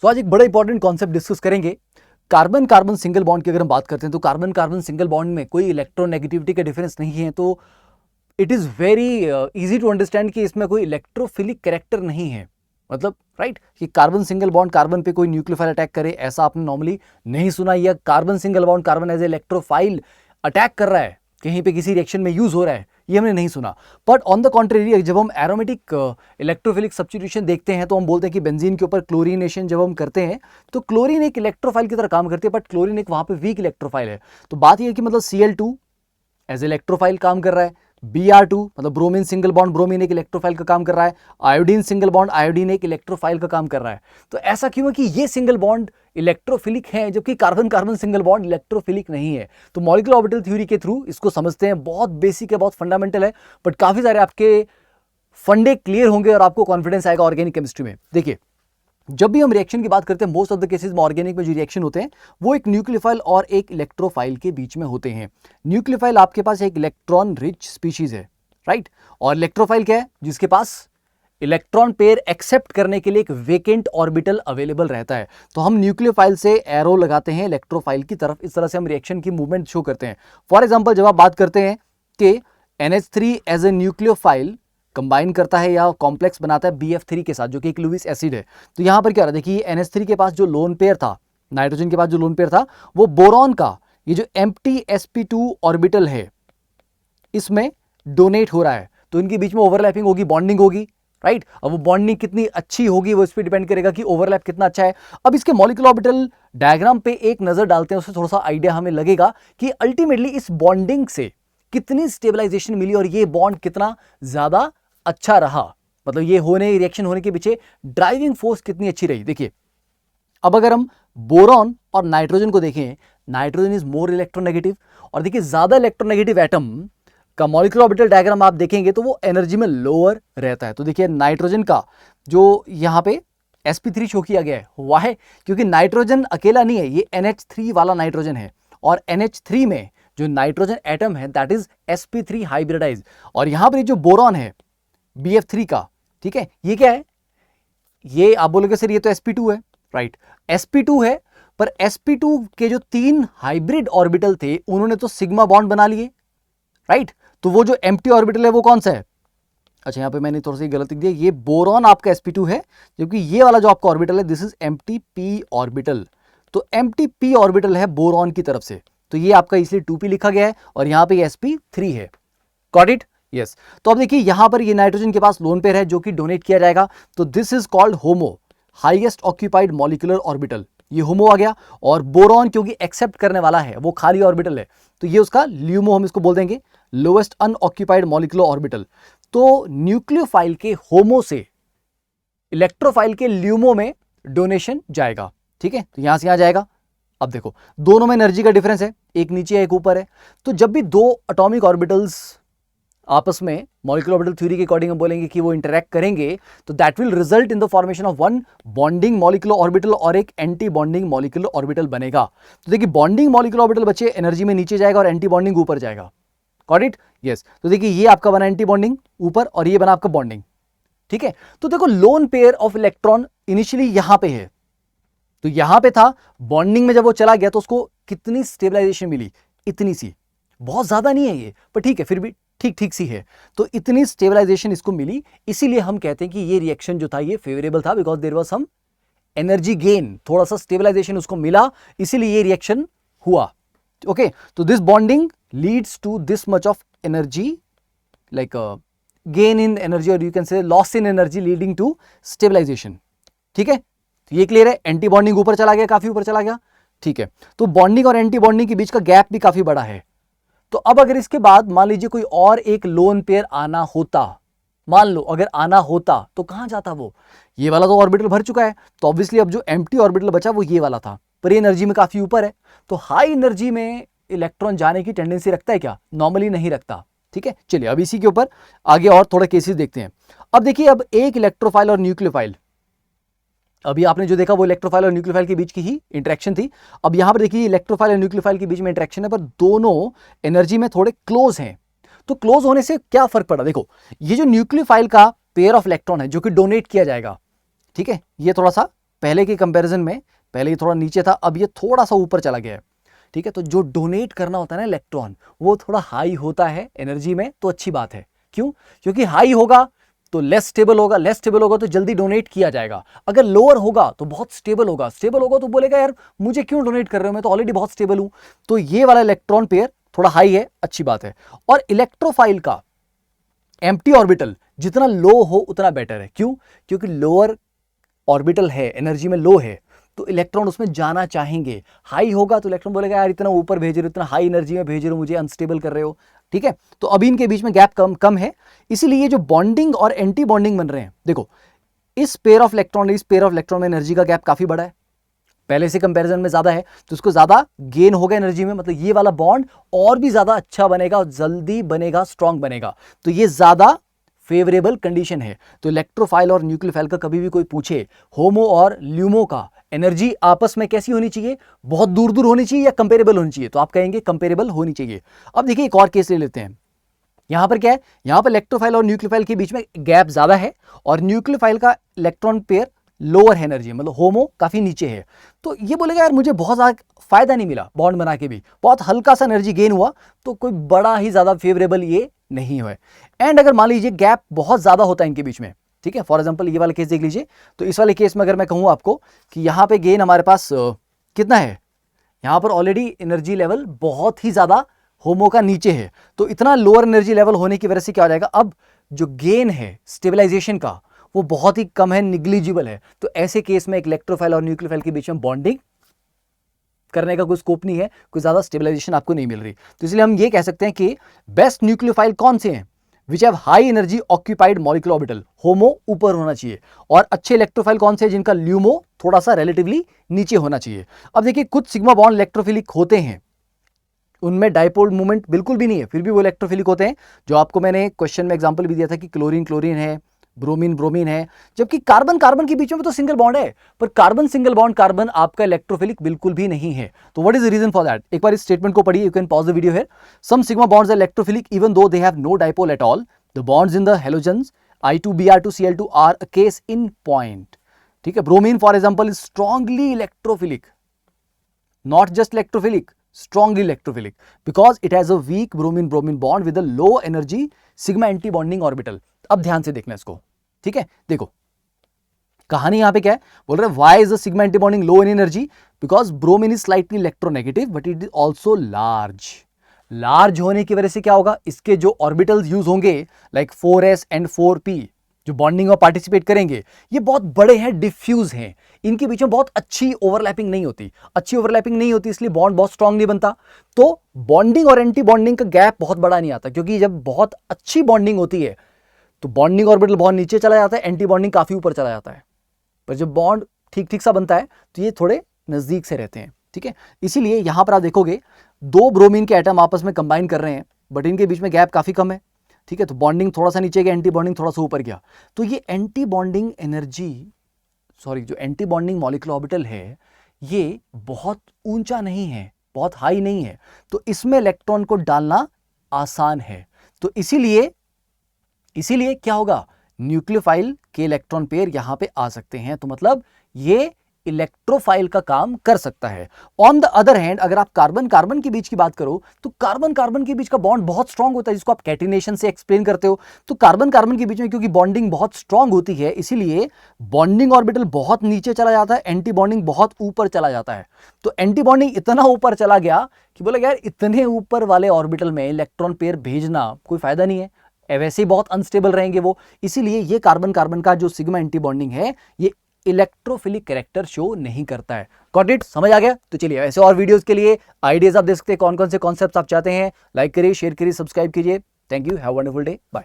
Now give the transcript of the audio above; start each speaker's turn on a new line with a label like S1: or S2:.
S1: सो आज एक बड़ा इंपॉर्टेंट कॉन्सेप्ट डिस्कस करेंगे। कार्बन कार्बन सिंगल बॉन्ड की अगर हम बात करते हैं तो कार्बन कार्बन सिंगल बॉन्ड में कोई इलेक्ट्रोनेगेटिविटी का डिफरेंस नहीं है, तो it is very easy to understand कि इसमें कोई इलेक्ट्रोफिलिक कैरेक्टर नहीं है। मतलब राइट कि कार्बन सिंगल बॉन्ड कार्बन पे कोई न्यूक्लियोफाइल अटैक करे, ऐसा आपने नॉर्मली नहीं सुना, या carbon single bond carbon as a electrophile attack कर रहा है, कहीं पे किसी रिएक्शन में यूज हो रहा है, ये हमने नहीं सुना। बट ऑन द कॉन्ट्रेरी, जब हम एरोमेटिक इलेक्ट्रोफिलिक सब्स्टिट्यूशन देखते हैं तो हम बोलते हैं कि बेंजीन के ऊपर क्लोरीनेशन जब हम करते हैं तो क्लोरीन एक इलेक्ट्रोफाइल की तरह काम करती है, बट क्लोरीन एक वहां पे वीक इलेक्ट्रोफाइल है। तो बात यह है कि मतलब Cl2 एज इलेक्ट्रोफाइल काम कर रहा है, Br2 मतलब ब्रोमीन सिंगल बॉन्ड ब्रोमीन एक इलेक्ट्रोफाइल का काम कर रहा है, आयोडीन सिंगल बॉन्ड आयोडीन एक इलेक्ट्रोफाइल का काम कर रहा है। तो ऐसा क्यों है कि ये सिंगल बॉन्ड इलेक्ट्रोफिलिक है जबकि carbon carbon single bond electrophilic नहीं है? तो मॉलिक्यूलर ऑर्बिटल थ्योरी के थ्रू इसको समझते हैं। बहुत बेसिक है, बहुत फंडामेंटल है, बट काफी सारे आपके फंडे क्लियर होंगे और आपको कॉन्फिडेंस आएगा ऑर्गेनिक केमिस्ट्री में। देखिए, जब भी हम रिएक्शन की बात करते हैं, मोस्ट ऑफ द केसेस में ऑर्गेनिक में जो रिएक्शन होते हैं वो एक न्यूक्लियोफाइल और एक इलेक्ट्रोफाइल के बीच में होते हैं। न्यूक्लियोफाइल आपके पास एक इलेक्ट्रॉन रिच स्पीशीज है, राइट, और इलेक्ट्रोफाइल क्या है? जिसके पास इलेक्ट्रॉन पेयर एक्सेप्ट करने के लिए एक वेकेंट ऑर्बिटल अवेलेबल रहता है। तो हम न्यूक्लियोफाइल से एरो लगाते हैं इलेक्ट्रोफाइल की तरफ, इस तरह से हम रिएक्शन की मूवमेंट शो करते हैं। फॉर एग्जांपल, जब आप बात करते हैं कि NH3 as a nucleophile combine करता है या कॉम्प्लेक्स बनाता है BF3 के साथ, जो कि एक लुईस एसिड है, तो यहां पर क्या हो रहा है? देखिए, NH3 के पास जो लोन पेयर था, नाइट्रोजन के पास जो लोन पेयर था, वो बोरॉन का ये जो एम्प्टी sp2 ऑर्बिटल है इसमें डोनेट हो रहा है। तो इनके बीच में ओवरलैपिंग होगी, बॉन्डिंग होगी, राइट। अब वो बॉन्डिंग कितनी अच्छी होगी वो इस पर डिपेंड करेगा कि ओवरलैप कितना अच्छा है। अब इसके मॉलिक्यूलर ऑर्बिटल डायग्राम पे एक नजर डालते हैं, उससे थोड़ा सा आइडिया हमें लगेगा कि अल्टीमेटली इस बॉन्डिंग से कितनी स्टेबलाइजेशन मिली और ये बॉन्ड कितना ज्यादा अच्छा रहा, मतलब ये रिएक्शन होने के पीछे ड्राइविंग फोर्स कितनी अच्छी रही। देखिए, अब अगर हम बोरॉन और नाइट्रोजन को देखें, नाइट्रोजन इज मोर इलेक्ट्रोनेगेटिव, और देखिए ज्यादा इलेक्ट्रोनेगेटिव एटम का मॉलिक्यूलर ऑर्बिटल डायग्राम आप देखेंगे तो वो एनर्जी में लोअर रहता है। तो देखिए, नाइट्रोजन का जो यहां पे sp3 शो किया गया है, वाह, क्योंकि नाइट्रोजन अकेला नहीं है, ये NH3 वाला नाइट्रोजन है, और NH3 में जो नाइट्रोजन एटम है दैट इज sp3 हाइब्रिडाइज, और यहां पर जो बोरॉन है BF3 का, ठीक है, ये क्या है? ये आप बोलोगे सर ये तो sp2 है, राइट, sp2 है, पर sp2 के जो 3 हाइब्रिड ऑर्बिटल थे उन्होंने तो सिग्मा बॉन्ड बना लिए, राइट। तो वो जो एम्प्टी ऑर्बिटल है वो कौन सा है? अच्छा, यहां पे मैंने थोड़ा सा गलत लिख दिया, ये बोरॉन आपका sp2 है, जबकि ये वाला जो आपका ऑर्बिटल है this is empty p orbital. तो एम्प्टी p ऑर्बिटल है बोरॉन की तरफ से, तो ये आपका इसलिए 2p लिखा गया है, और यहां पे sp3 है। Got it? यस। तो अब देखिए, यहां पर ये नाइट्रोजन के पास लोन पेयर है जो कि डोनेट किया जाएगा, तो this is called homo, highest occupied molecular orbital, ये होमो आ गया। और बोरॉन क्योंकि एक्सेप्ट करने वाला है, वो खाली ऑर्बिटल है, तो ये उसका ल्यूमो हम इसको बोल देंगे, लोएस्ट अनऑक्यूपाइड मॉलिक्यूलर ऑर्बिटल। तो न्यूक्लियोफाइल के होमो से इलेक्ट्रोफाइल के ल्यूमो में डोनेशन जाएगा, ठीक है, तो यहां से यहां जाएगा। अब देखो, दोनों में एनर्जी का डिफरेंस है, एक नीचे है एक ऊपर है, तो जब भी दो एटॉमिक ऑर्बिटल्स आपस में मॉलिक्यूलर ऑर्बिटल थ्योरी के अकॉर्डिंग हम बोलेंगे कि वो इंटरैक्ट करेंगे, तो that will result in the formation of one bonding molecular orbital और एक एंटी बॉन्डिंग मॉलिक्यूलर ऑर्बिटल बनेगा। तो देखिए, बॉन्डिंग मॉलिक्यूलर ऑर्बिटल बच्चे एनर्जी में नीचे जाएगा और एंटी बॉन्डिंग ऊपर जाएगा। Got it? यस। तो देखिए, ये आपका बना एंटी बॉन्डिंग ऊपर और ये बना आपका बॉन्डिंग, ठीक है। तो देखो, lone pair of electron initially यहां पे है, तो यहां पे था, बॉन्डिंग में जब वो चला गया तो उसको कितनी स्टेबलाइजेशन मिली? इतनी सी, बहुत ज्यादा नहीं है ये, पर ठीक है, फिर भी ठीक ठीक सी है। तो इतनी स्टेबलाइजेशन इसको मिली, इसीलिए हम कहते हैं कि ये रिएक्शन जो था ये फेवरेबल था, because there was some energy gain, थोड़ा सा स्टेबलाइजेशन उसको मिला, इसीलिए ये रिएक्शन हुआ। ओके, तो this bonding leads to this much of energy, like gain in energy, और you can say loss in energy leading to stabilisation, ठीक है। तो ये क्लियर है, एंटी बॉन्डिंग ऊपर चला गया, काफी ऊपर चला गया, ठीक है। तो बॉन्डिंग और एंटी बॉन्डिंग के बीच का गैप भी काफी बड़ा है। तो अब अगर इसके बाद मान लीजिए कोई और एक लोन पेयर आना होता, मान लो अगर आना होता, तो कहां जाता वो? ये वाला तो ऑर्बिटल भर चुका है, तो ऑब्वियसली अब जो एम्प्टी ऑर्बिटल बचा वो ये वाला था, पर ये एनर्जी में काफी ऊपर है, तो हाई एनर्जी में इलेक्ट्रॉन जाने की टेंडेंसी रखता है क्या? नॉर्मली नहीं रखता, ठीक है। चलिए, अब इसी के ऊपर आगे और थोड़े केसेस देखते हैं। अब देखिए, अब एक इलेक्ट्रोफाइल और न्यूक्लियोफाइल, अभी आपने जो देखा वो इलेक्ट्रोफाइल और न्यूक्लियोफाइल के बीच की ही इंटरेक्शन थी। अब यहां पर देखिए, इलेक्ट्रोफाइल और न्यूक्लियोफाइल के बीच में इंटरेक्शन है, पर दोनों एनर्जी में थोड़े क्लोज हैं। तो क्लोज होने से क्या फर्क पड़ा? देखो, ये जो न्यूक्लियोफाइल का पेयर ऑफ इलेक्ट्रॉन है जो कि डोनेट किया जाएगा, ठीक है, ये थोड़ा सा पहले के कंपैरिजन में, पहले ये थोड़ा नीचे था, अब ये थोड़ा सा ऊपर चला गया है, ठीक है। तो जो डोनेट करना होता है ना इलेक्ट्रॉन, वो थोड़ा हाई होता है एनर्जी में, तो अच्छी बात है। क्यों? क्योंकि हाई होगा तो लेस स्टेबल होगा, लेस स्टेबल होगा तो जल्दी डोनेट किया जाएगा। अगर लोअर होगा तो बहुत स्टेबल होगा, स्टेबल होगा तो बोलेगा यार मुझे क्यों डोनेट कर रहे हो, मैं तो ऑलरेडी बहुत स्टेबल हूं। तो ये वाला इलेक्ट्रॉन पेयर थोड़ा हाई है, अच्छी बात है। और इलेक्ट्रोफाइल का एम्प्टी ऑर्बिटल जितना लो हो उतना बेटर है। क्यों? क्योंकि लोअर ऑर्बिटल है, एनर्जी में लो है, तो इलेक्ट्रॉन उसमें जाना चाहेंगे। हाई होगा तो इलेक्ट्रॉन बोलेगा यार इतना ऊपर भेज रहे हो, इतना हाई एनर्जी में भेज रहे हो, मुझे अनस्टेबल कर रहे हो, ठीक है। तो अभी इनके बीच में गैप कम है, इसीलिए जो बॉन्डिंग और एंटी बॉन्डिंग बन रहे हैं, देखो इस पेयर ऑफ इलेक्ट्रॉन में एनर्जी का गैप काफी बड़ा है, पहले से कंपैरिजन में ज्यादा है, तो उसको ज्यादा गेन होगा एनर्जी में, मतलब ये वाला बॉन्ड और भी ज्यादा अच्छा बनेगा और जल्दी बनेगा, स्ट्रांग बनेगा, तो ये ज्यादा फेवरेबल कंडीशन है। तो इलेक्ट्रोफाइल और न्यूक्लियोफाइल का कभी भी कोई पूछे होमो और ल्यूमो का एनर्जी आपस में कैसी होनी चाहिए, बहुत दूर दूर होनी चाहिए या कंपेरेबल होनी चाहिए, तो आप कहेंगे कंपेरेबल होनी चाहिए। अब देखिए एक और केस ले लेते हैं, यहां पर क्या है, यहां पर इलेक्ट्रोफाइल और न्यूक्लियोफाइल के बीच में गैप ज्यादा है और न्यूक्लियोफाइल का इलेक्ट्रॉन पेयर लोअर एनर्जी, मतलब होमो काफी नीचे है। तो ये बोलेगा यार मुझे बहुत ज्यादा फायदा नहीं मिला बॉन्ड बना के भी, बहुत हल्का सा एनर्जी गेन हुआ, तो कोई बड़ा ही ज्यादा फेवरेबल ये नहीं है। एंड अगर मान लीजिए गैप बहुत ज्यादा होता है इनके बीच में, ठीक है, फॉर एग्जांपल ये वाला केस देख लीजिए, तो इस वाले केस में अगर मैं कहूं आपको कि यहां पे गेन हमारे पास कितना है, यहां पर ऑलरेडी एनर्जी लेवल बहुत ही ज्यादा होमो का नीचे है, तो इतना लोअर एनर्जी लेवल होने की वजह से क्या हो जाएगा, अब जो गेन है स्टेबलाइजेशन का वो बहुत ही कम है, निग्लिजिबल है। तो ऐसे केस में एक इलेक्ट्रोफाइल और न्यूक्लियोफाइल के बीच में बॉन्डिंग करने का कोई स्कोप नहीं है, कोई ज्यादा स्टेबलाइजेशन आपको नहीं मिल रही। तो इसलिए हम ये कह सकते हैं कि बेस्ट न्यूक्लियोफाइल कौन से हैं, which have high energy occupied molecular orbital, HOMO ऊपर होना चाहिए, और अच्छे इलेक्ट्रोफाइल कौन से हैं, जिनका ल्यूमो थोड़ा सा रिलेटिवली नीचे होना चाहिए। अब देखिए कुछ सिग्मा बॉन्ड इलेक्ट्रोफिलिक होते हैं, उनमें डाइपोल मूवमेंट बिल्कुल भी नहीं है, फिर भी वो इलेक्ट्रोफिलिक होते हैं, जो आपको मैंने क्वेश्चन में एग्जांपल भी दिया था कि क्लोरीन क्लोरीन है, ब्रोमीन ब्रोमीन है, जबकि कार्बन कार्बन के बीच में तो सिंगल बॉन्ड है, पर कार्बन सिंगल बॉन्ड कार्बन आपका इलेक्ट्रोफिलिक बिल्कुल भी नहीं है। तो what is the reason for that, एक बार इस स्टेटमेंट को पढ़िए, you can pause the video here. Some sigma bonds are electrophilic even though they have no dipole at all, the bonds in the halogens I2Br2Cl2 are a case in point, ठीक है। Bromine for example is strongly electrophilic, not just electrophilic, strongly electrophilic because it has a weak bromine bromine bond with a low energy sigma anti bonding orbital। अब ध्यान से देखना इसको, ठीक है। देखो कहानी यहां पे क्या है, बोल रहे why is the sigma anti bonding low in energy, because bromine is slightly electronegative but it is also large होने की वजह से क्या होगा, इसके जो ऑर्बिटल्स यूज होंगे लाइक 4s एंड 4p जो बॉन्डिंग में पार्टिसिपेट करेंगे, ये बहुत बड़े हैं, डिफ्यूज हैं, इनके बीच में बहुत अच्छी ओवरलैपिंग नहीं होती, इसलिए बॉन्ड बहुत स्ट्रांग नहीं बनता। तो बॉन्डिंग और एंटी बॉन्डिंग का गैप बहुत बड़ा नहीं आता, क्योंकि जब बहुत अच्छी बॉन्डिंग होती है तो बॉन्डिंग ऑर्बिटल बहुत नीचे चला जाता है, एंटी बॉन्डिंग काफी ऊपर चला जाता है, पर जब बॉन्ड ठीक ठीक सा बनता है तो ये थोड़े नजदीक से रहते हैं, ठीक है। इसीलिए यहां पर आप देखोगे दो ब्रोमीन के एटम आपस में कंबाइन कर रहे हैं, बट इनके बीच में गैप काफी कम है, ठीक है। तो बॉन्डिंग थोड़ा सा नीचे गया, एंटी बॉन्डिंग थोड़ा सा ऊपर गया, तो ये एंटी बॉन्डिंग जो एंटी बॉन्डिंग मॉलिक्यूलर ऑर्बिटल है ये बहुत ऊंचा नहीं है, बहुत हाई नहीं है, तो इसमें इलेक्ट्रॉन को डालना आसान है। तो इसीलिए क्या होगा, न्यूक्लियोफाइल के इलेक्ट्रॉन पेयर यहां पे आ सकते हैं, तो मतलब ये इलेक्ट्रोफाइल का काम कर सकता है। ऑन द अदर हैंड अगर आप कार्बन कार्बन के बीच की बात करो तो कार्बन कार्बन के बीच का बॉन्ड बहुत स्ट्रांग होता है, जिसको आप कैटिनेशन से एक्सप्लेन करते हो। तो कार्बन कार्बन के बीच में क्योंकि बॉन्डिंग बहुत स्ट्रांग होती है, इसीलिए बॉन्डिंग ऑर्बिटल बहुत नीचे चला जाता है, एंटी बॉन्डिंग बहुत ऊपर चला जाता है। तो एंटी बॉन्डिंग इतना ऊपर चला गया कि बोला यार इतने ऊपर वाले ऑर्बिटल में इलेक्ट्रॉन पेयर भेजना कोई फायदा नहीं है, वैसे ही बहुत अनस्टेबल रहेंगे वो। इसीलिए ये कार्बन कार्बन का जो सिग्मा एंटी बॉन्डिंग है ये इलेक्ट्रोफिलिक कैरेक्टर शो नहीं करता है। गॉट इट, समझ आ गया? तो चलिए ऐसे और वीडियोस के लिए आइडियाज आप देख सकते हैं, कौन कौन से कॉन्सेप्ट्स आप चाहते हैं, लाइक करिए, शेयर करिए, सब्सक्राइब कीजिए। Thank you, have a wonderful day, bye.